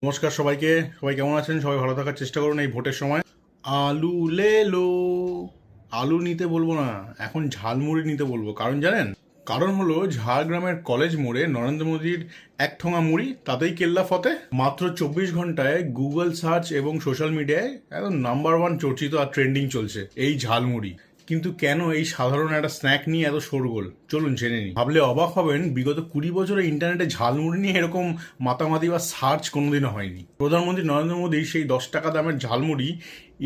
নমস্কার সবাইকে। সবাই কেমন আছেন? সবাই ভালো থাকার চেষ্টা করুন এই ভোটের সময়। আলু লেলো। আলু নিতে বলবো না, এখন ঝালমুড়ি নিতে বলবো। কারণ জানেন, কারণ হলো ঝাড়গ্রামের কলেজ মোড়ে নরেন্দ্র মোদীর এক ঠোঙা মুড়ি, তাতেই কেল্লা ফতে। মাত্র 24 ঘন্টায় গুগল সার্চ এবং সোশ্যাল মিডিয়ায় একদম নাম্বার 1 চর্চিত আর ট্রেন্ডিং চলছে এই ঝালমুড়ি। কিন্তু কেন এই সাধারণ একটা স্ন্যাক নিয়ে এত শোরগোল, চলুন জেনে নিই। ভাবলে অবাক হবেন, বিগত 20 বছরে ইন্টারনেটে ঝালমুড়ি নিয়ে এরকম মাতামাতি বা সার্চ কোনোদিনও হয়নি। প্রধানমন্ত্রী নরেন্দ্র মোদী সেই 10 টাকা দামের ঝালমুড়ি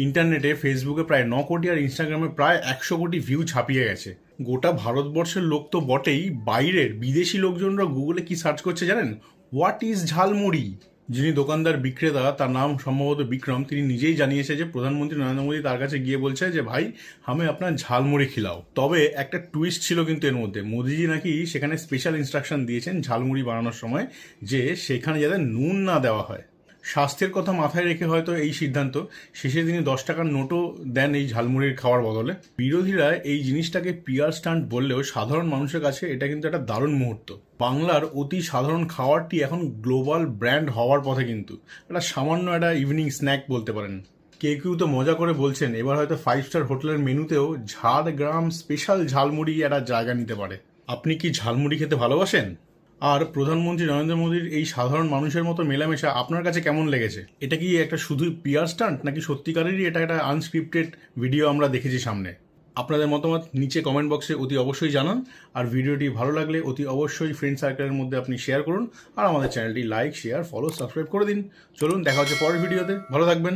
ইন্টারনেটে, ফেসবুকে প্রায় 9 কোটি আর ইনস্টাগ্রামে প্রায় 100 কোটি ভিউ ছাপিয়ে গেছে। গোটা ভারতবর্ষের লোক তো বটেই, বাইরের বিদেশি লোকজনরা গুগলে কি সার্চ করছে জানেন? What is jhalmuri. যিনি দোকানদার বিক্রেতা, তার নাম সম্ভবত বিক্রম, তিনি নিজেই জানিয়েছে যে প্রধানমন্ত্রী নরেন্দ্র মোদী তার কাছে গিয়ে বলছে যে ভাই, আমি আপনার ঝালমুড়ি খিলাও। তবে একটা টুইস্ট ছিল কিন্তু এর মধ্যে। মোদিজি নাকি সেখানে স্পেশাল ইনস্ট্রাকশন দিয়েছেন ঝালমুড়ি বানানোর সময়, যে সেখানে যাতে নুন না দেওয়া হয়। স্বাস্থ্যের কথা মাথায় রেখে হয়তো এই সিদ্ধান্ত। শেষে তিনি 10 টাকার নোটও দেন এই ঝালমুড়ির খাওয়ার বদলে। বিরোধীরা এই জিনিসটাকে পিআর স্টান্ট বললেও সাধারণ মানুষের কাছে এটা কিন্তু একটা দারুণ মুহূর্ত। বাংলার অতি সাধারণ খাবারটি এখন গ্লোবাল ব্র্যান্ড হওয়ার পথে, কিন্তু একটা সামান্য একটা ইভিনিং স্ন্যাক বলতে পারেন। কেউ কেউ তো মজা করে বলছেন এবার হয়তো 5 স্টার হোটেলের মেনুতেও ঝাড়গ্রাম স্পেশাল ঝালমুড়ি একটা জায়গা নিতে পারে। আপনি কি ঝালমুড়ি খেতে ভালোবাসেন? আর প্রধানমন্ত্রী নরেন্দ্র মোদীর এই সাধারণ মানুষের মতো মেলামেশা আপনার কাছে কেমন লেগেছে? এটা কি একটা শুধুই পিআর স্টান্ট, নাকি সত্যিকারেরই এটা একটা আনস্ক্রিপ্টেড ভিডিও আমরা দেখেছি সামনে? আপনাদের মতামত নিচে কমেন্ট বক্সে অতি অবশ্যই জানান। আর ভিডিওটি ভালো লাগলে অতি অবশ্যই ফ্রেন্ড সার্কেলের মধ্যে আপনি শেয়ার করুন। আর আমাদের চ্যানেলটি লাইক, শেয়ার, ফলো, সাবস্ক্রাইব করে দিন। চলুন দেখা হচ্ছে পরের ভিডিওতে। ভালো থাকবেন।